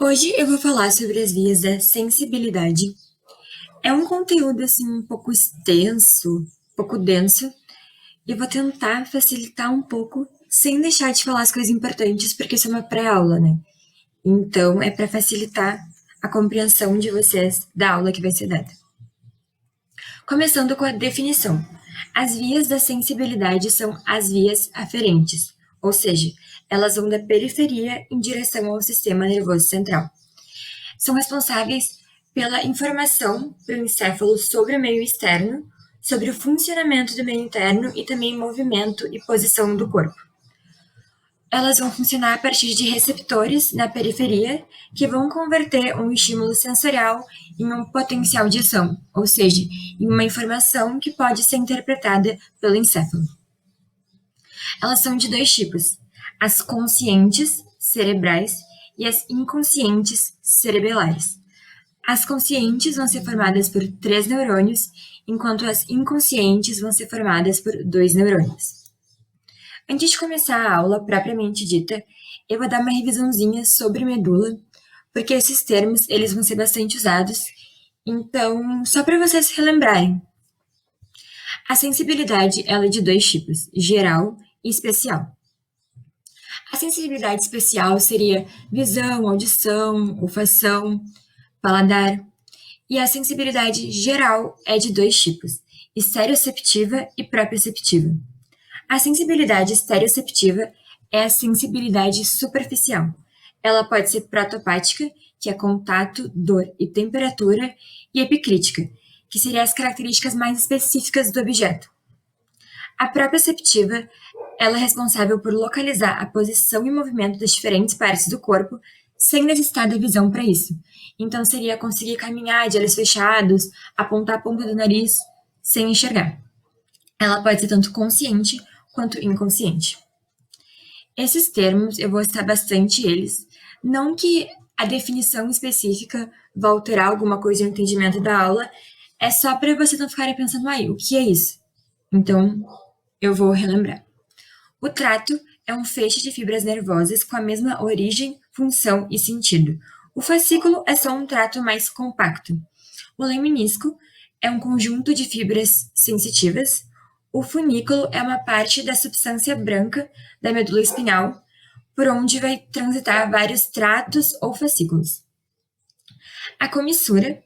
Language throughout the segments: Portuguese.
Hoje eu vou falar sobre as vias da sensibilidade. É um conteúdo assim um pouco extenso, um pouco denso, e vou tentar facilitar um pouco sem deixar de falar as coisas importantes, porque isso é uma pré-aula, né? Então é para facilitar a compreensão de vocês da aula que vai ser dada. Começando com a definição. As vias da sensibilidade são as vias aferentes, ou seja, elas vão da periferia em direção ao sistema nervoso central. São responsáveis pela informação para o encéfalo sobre o meio externo, sobre o funcionamento do meio interno e também movimento e posição do corpo. Elas vão funcionar a partir de receptores na periferia que vão converter um estímulo sensorial em um potencial de ação, ou seja, em uma informação que pode ser interpretada pelo encéfalo. Elas são de dois tipos: as conscientes cerebrais e as inconscientes cerebelares. As conscientes vão ser formadas por 3 neurônios, enquanto as inconscientes vão ser formadas por 2 neurônios. Antes de começar a aula propriamente dita, eu vou dar uma revisãozinha sobre medula, porque esses termos eles vão ser bastante usados, então só para vocês se relembrarem. A sensibilidade ela é de dois tipos, geral e especial. A sensibilidade especial seria visão, audição, olfação, paladar. E a sensibilidade geral é de dois tipos, estereoceptiva e proprioceptiva. A sensibilidade estereoceptiva é a sensibilidade superficial. Ela pode ser protopática, que é contato, dor e temperatura, e epicrítica, que seriam as características mais específicas do objeto. A proprioceptiva, ela é responsável por localizar a posição e movimento das diferentes partes do corpo sem necessitar da visão para isso. Então, seria conseguir caminhar de olhos fechados, apontar a ponta do nariz sem enxergar. Ela pode ser tanto consciente quanto inconsciente. Esses termos, eu vou citar bastante eles, não que a definição específica vá alterar alguma coisa no entendimento da aula, é só para vocês não ficarem pensando, o que é isso? Então, eu vou relembrar. O trato é um feixe de fibras nervosas com a mesma origem, função e sentido. O fascículo é só um trato mais compacto. O leminisco é um conjunto de fibras sensitivas. O funículo é uma parte da substância branca da medula espinhal, por onde vai transitar vários tratos ou fascículos. A comissura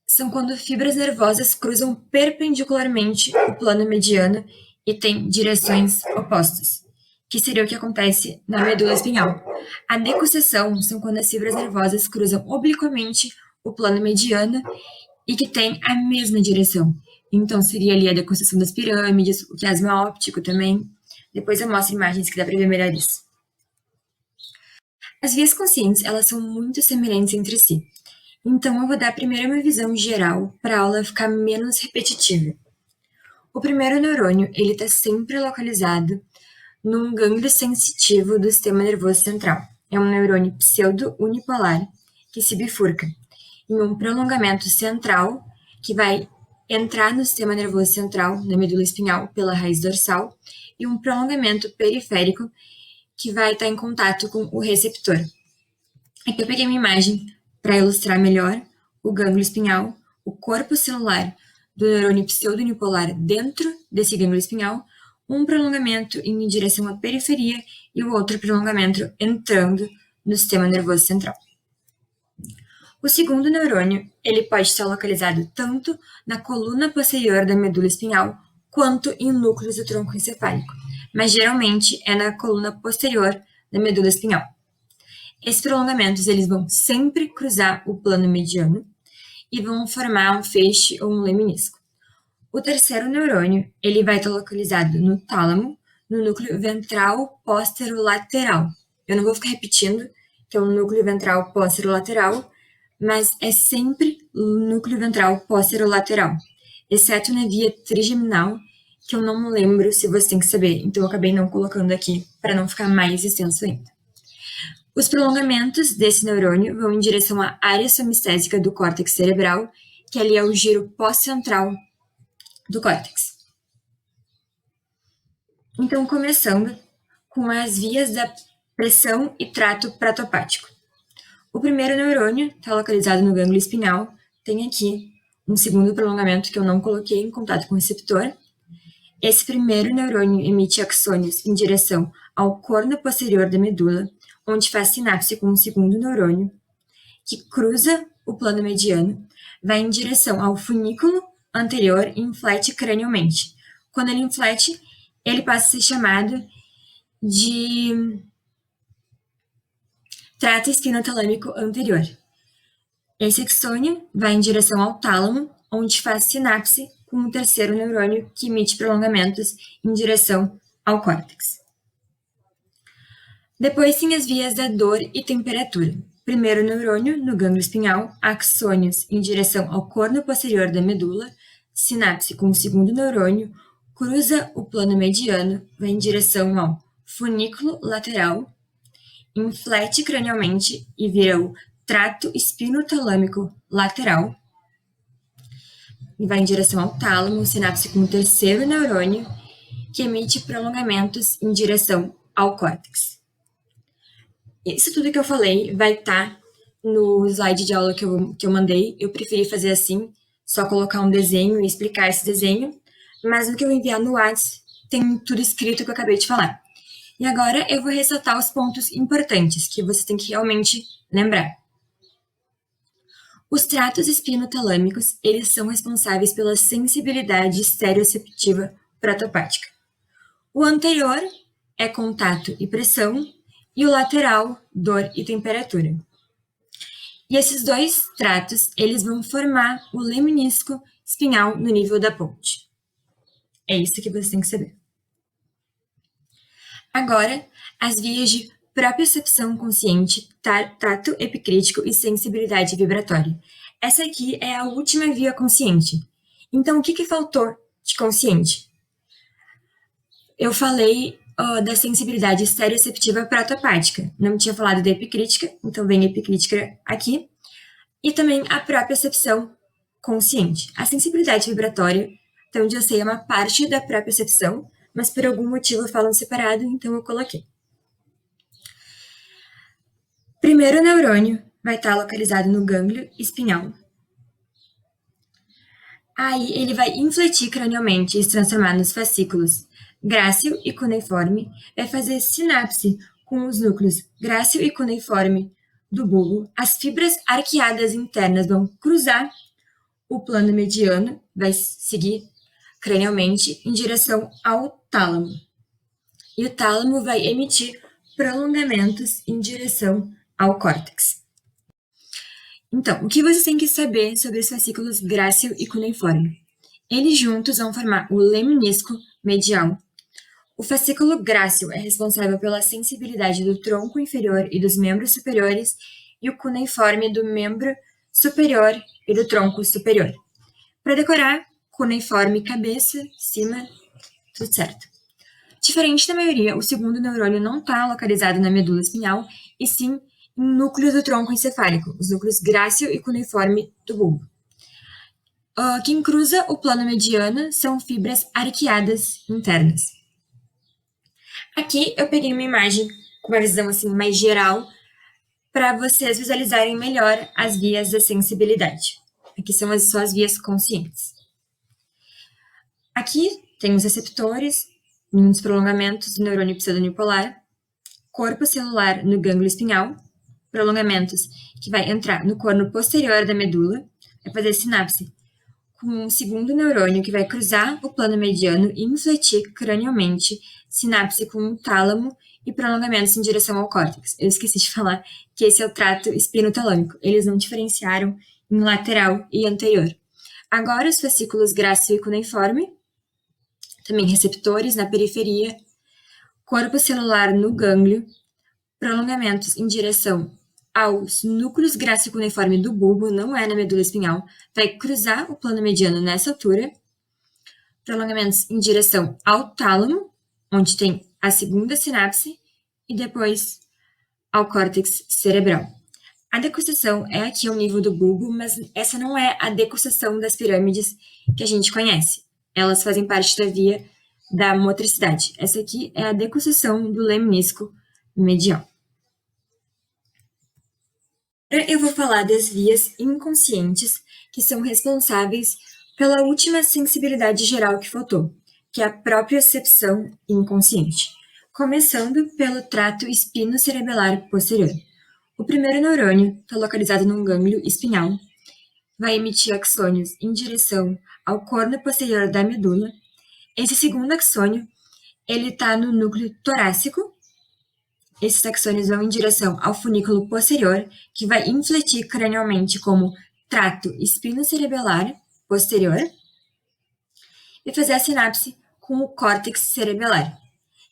são quando fibras nervosas cruzam perpendicularmente o plano mediano e têm direções opostas, que seria o que acontece na medula espinhal. A decussação são quando as fibras nervosas cruzam obliquamente o plano mediano e que tem a mesma direção. Então, seria ali a decussação das pirâmides, o quiasma óptico também. Depois eu mostro imagens que dá para ver melhor isso. As vias conscientes, elas são muito semelhantes entre si. Então, eu vou dar primeiro uma visão geral para a aula ficar menos repetitiva. O primeiro neurônio, ele está sempre localizado num gânglio sensitivo do sistema nervoso central. É um neurônio pseudo-unipolar que se bifurca em um prolongamento central que vai entrar no sistema nervoso central, na medula espinhal, pela raiz dorsal, e um prolongamento periférico que vai estar em contato com o receptor. Aqui eu peguei uma imagem para ilustrar melhor o gânglio espinhal, o corpo celular do neurônio pseudo-unipolar dentro desse gânglio espinhal, um prolongamento indo em direção à periferia e o outro prolongamento entrando no sistema nervoso central. O segundo neurônio, ele pode estar localizado tanto na coluna posterior da medula espinhal quanto em núcleos do tronco encefálico, mas geralmente é na coluna posterior da medula espinhal. Esses prolongamentos eles vão sempre cruzar o plano mediano e vão formar um feixe ou um leminisco. O terceiro neurônio ele vai estar localizado no tálamo, no núcleo ventral posterolateral. Eu não vou ficar repetindo que é o núcleo ventral posterolateral, mas é sempre o núcleo ventral posterolateral, exceto na via trigeminal, que eu não lembro se você tem que saber, então eu acabei não colocando aqui para não ficar mais extenso ainda. Os prolongamentos desse neurônio vão em direção à área somistésica do córtex cerebral, que ali é o giro pós-central do córtex. Então, começando com as vias da pressão e trato pratopático. O primeiro neurônio está localizado no gânglio espinhal, tem aqui um segundo prolongamento que eu não coloquei em contato com o receptor. Esse primeiro neurônio emite axônios em direção ao corno posterior da medula, onde faz sinapse com o segundo neurônio, que cruza o plano mediano, vai em direção ao funículo anterior e inflete cranialmente. Quando ele inflete, ele passa a ser chamado de trato espinotalâmico anterior. Esse axônio vai em direção ao tálamo, onde faz sinapse com o terceiro neurônio que emite prolongamentos em direção ao córtex. Depois tem as vias da dor e temperatura. Primeiro neurônio no gânglio espinhal, axônios em direção ao corno posterior da medula, sinapse com o segundo neurônio, cruza o plano mediano, vai em direção ao funículo lateral, inflete cranialmente e vira o trato espinotalâmico lateral, e vai em direção ao tálamo, sinapse com o terceiro neurônio, que emite prolongamentos em direção ao córtex. Isso tudo que eu falei vai estar no slide de aula que eu mandei. Eu preferi fazer assim, só colocar um desenho e explicar esse desenho, mas no que eu enviar no WhatsApp tem tudo escrito que eu acabei de falar. E agora eu vou ressaltar os pontos importantes que você tem que realmente lembrar. Os tratos espinotalâmicos, eles são responsáveis pela sensibilidade estereoceptiva protopática. O anterior é contato e pressão, e o lateral, dor e temperatura. E esses dois tratos, eles vão formar o lemnisco espinhal no nível da ponte. É isso que você tem que saber. Agora, as vias de propriocepção consciente, tato epicrítico e sensibilidade vibratória. Essa aqui é a última via consciente. Então, o que faltou de consciente? Eu falei da sensibilidade estereoceptiva protopática. Não tinha falado da epicrítica, então vem a epicrítica aqui. E também a propriocepção consciente. A sensibilidade vibratória, até onde eu sei, é uma parte da propriocepção, mas por algum motivo falam separado, então eu coloquei. Primeiro neurônio vai estar localizado no gânglio espinhal. Aí ele vai infletir cranialmente e se transformar nos fascículos grácil e cuneiforme, vai fazer sinapse com os núcleos grácil e cuneiforme do bulbo. As fibras arqueadas internas vão cruzar o plano mediano, vai seguir cranialmente em direção ao tálamo. E o tálamo vai emitir prolongamentos em direção ao córtex. Então, o que você tem que saber sobre os fascículos grácil e cuneiforme? Eles juntos vão formar o lemnisco medial. O fascículo grácil é responsável pela sensibilidade do tronco inferior e dos membros superiores, e o cuneiforme do membro superior e do tronco superior. Para decorar, cuneiforme cabeça, cima, tudo certo. Diferente da maioria, o segundo neurônio não está localizado na medula espinhal, e sim em núcleo do tronco encefálico, os núcleos grácil e cuneiforme do bulbo. Quem cruza o plano mediano são fibras arqueadas internas. Aqui eu peguei uma imagem com uma visão assim mais geral para vocês visualizarem melhor as vias da sensibilidade. Aqui são só as vias conscientes. Aqui tem os receptores, uns prolongamentos do neurônio pseudonipolar, corpo celular no gânglio espinhal, prolongamentos que vai entrar no corno posterior da medula, vai fazer sinapse com um segundo neurônio que vai cruzar o plano mediano e infletir cranialmente, sinapse com o tálamo e prolongamentos em direção ao córtex. Eu esqueci de falar que esse é o trato espinotalâmico. Eles não diferenciaram em lateral e anterior. Agora, os fascículos grácil e cuneiforme, também receptores na periferia, corpo celular no gânglio, prolongamentos em direção aos núcleos grácil cuneiforme do bulbo, não é na medula espinhal, vai cruzar o plano mediano nessa altura, prolongamentos em direção ao tálamo, onde tem a segunda sinapse, e depois ao córtex cerebral. A decussação é aqui ao nível do bulbo, mas essa não é a decussação das pirâmides que a gente conhece. Elas fazem parte da via da motricidade. Essa aqui é a decussação do lemnisco medial. Eu vou falar das vias inconscientes que são responsáveis pela última sensibilidade geral que faltou, que é a propriocepção inconsciente, começando pelo trato espinocerebelar posterior. O primeiro neurônio está localizado num gânglio espinhal, vai emitir axônios em direção ao corno posterior da medula. Esse segundo axônio, ele está no núcleo torácico. Esses axônios vão em direção ao funículo posterior, que vai infletir cranialmente como trato espinocerebelar posterior e fazer a sinapse com o córtex cerebelar.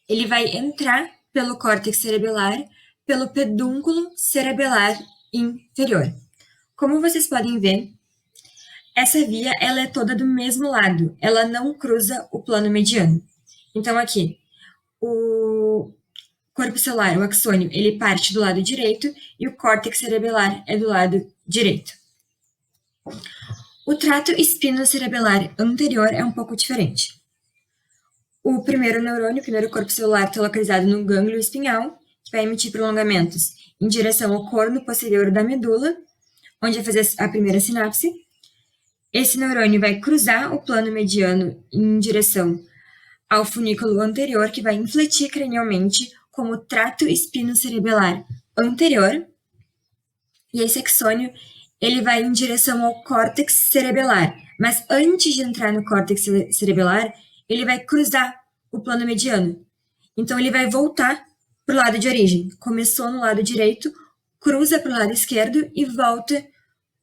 Ele vai entrar pelo córtex cerebelar, pelo pedúnculo cerebelar inferior. Como vocês podem ver, essa via ela é toda do mesmo lado, ela não cruza o plano mediano. Então aqui, o corpo celular, o axônio, ele parte do lado direito e o córtex cerebelar é do lado direito. O trato espinocerebelar anterior é um pouco diferente. O primeiro neurônio, o primeiro corpo celular, está localizado no gânglio espinhal, que vai emitir prolongamentos em direção ao corno posterior da medula, onde vai fazer a primeira sinapse. Esse neurônio vai cruzar o plano mediano em direção ao funículo anterior, que vai infletir cranialmente como trato espinocerebelar anterior. E esse axônio, ele vai em direção ao córtex cerebelar. Mas antes de entrar no córtex cerebelar, ele vai cruzar o plano mediano. Então, ele vai voltar para o lado de origem. Começou no lado direito, cruza para o lado esquerdo e volta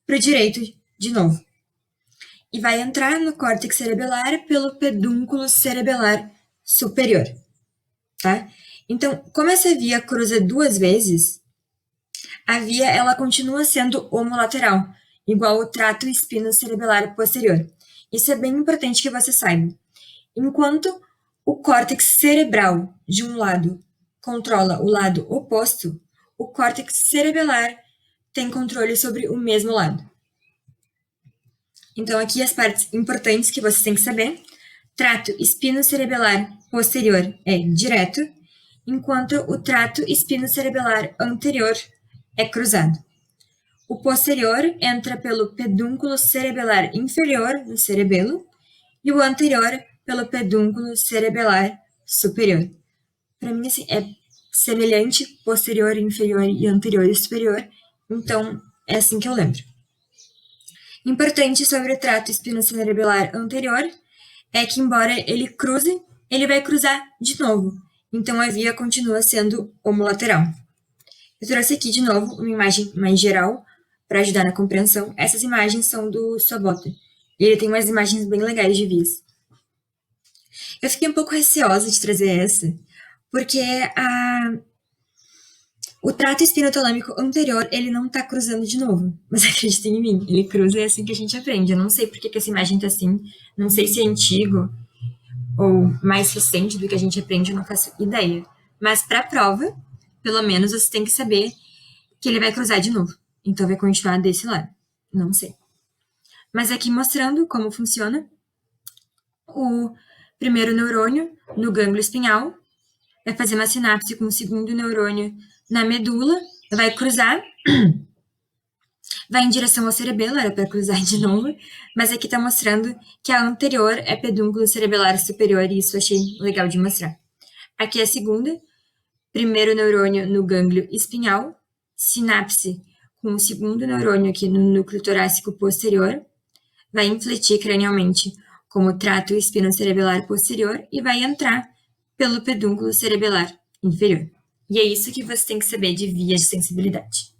para o direito de novo. E vai entrar no córtex cerebelar pelo pedúnculo cerebelar superior, tá? Então, como essa via cruza duas vezes, a via ela continua sendo homolateral, igual o trato espinocerebelar posterior. Isso é bem importante que você saiba. Enquanto o córtex cerebral, de um lado, controla o lado oposto, o córtex cerebelar tem controle sobre o mesmo lado. Então, aqui as partes importantes que você tem que saber. Trato espinocerebelar posterior é direto, enquanto o trato espinocerebelar anterior é cruzado. O posterior entra pelo pedúnculo cerebelar inferior, no cerebelo, e o anterior pelo pedúnculo cerebelar superior. Para mim, assim, é semelhante posterior, inferior e anterior e superior, então é assim que eu lembro. Importante sobre o trato espinocerebelar anterior é que, embora ele cruze, ele vai cruzar de novo. Então, a via continua sendo homolateral. Eu trouxe aqui, de novo, uma imagem mais geral para ajudar na compreensão. Essas imagens são do Sobota. E ele tem umas imagens bem legais de vias. Eu fiquei um pouco receosa de trazer essa, porque o trato espinotalâmico anterior, ele não tá cruzando de novo. Mas acreditem em mim, ele cruza e é assim que a gente aprende. Eu não sei por que essa imagem tá assim. Não sei se é antigo ou mais recente do que a gente aprende, eu não faço ideia. Mas para a prova, pelo menos você tem que saber que ele vai cruzar de novo. Então vai continuar desse lado. Não sei. Mas aqui mostrando como funciona. O primeiro neurônio no gânglio espinhal vai fazer uma sinapse com o segundo neurônio na medula, vai cruzar, vai em direção ao cerebelo, era para cruzar de novo, mas aqui está mostrando que a anterior é pedúnculo cerebelar superior, e isso eu achei legal de mostrar. Aqui é a segunda, primeiro neurônio no gânglio espinhal, sinapse com o segundo neurônio aqui no núcleo torácico posterior, vai infletir cranialmente como trato espinocerebelar posterior e vai entrar pelo pedúnculo cerebelar inferior. E é isso que você tem que saber de vias de sensibilidade.